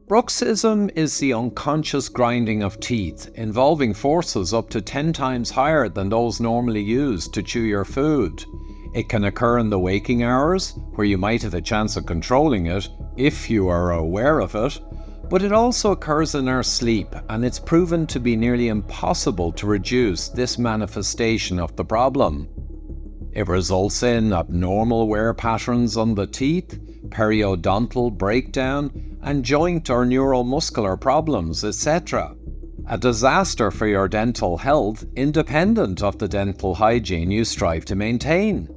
Bruxism is the unconscious grinding of teeth, involving forces up to 10 times higher than those normally used to chew your food. It can occur in the waking hours, where you might have a chance of controlling it, if you are aware of it, but it also occurs in our sleep, and it's proven to be nearly impossible to reduce this manifestation of the problem. It results in abnormal wear patterns on the teeth, periodontal breakdown, and joint or neuromuscular problems, etc. A disaster for your dental health, independent of the dental hygiene you strive to maintain.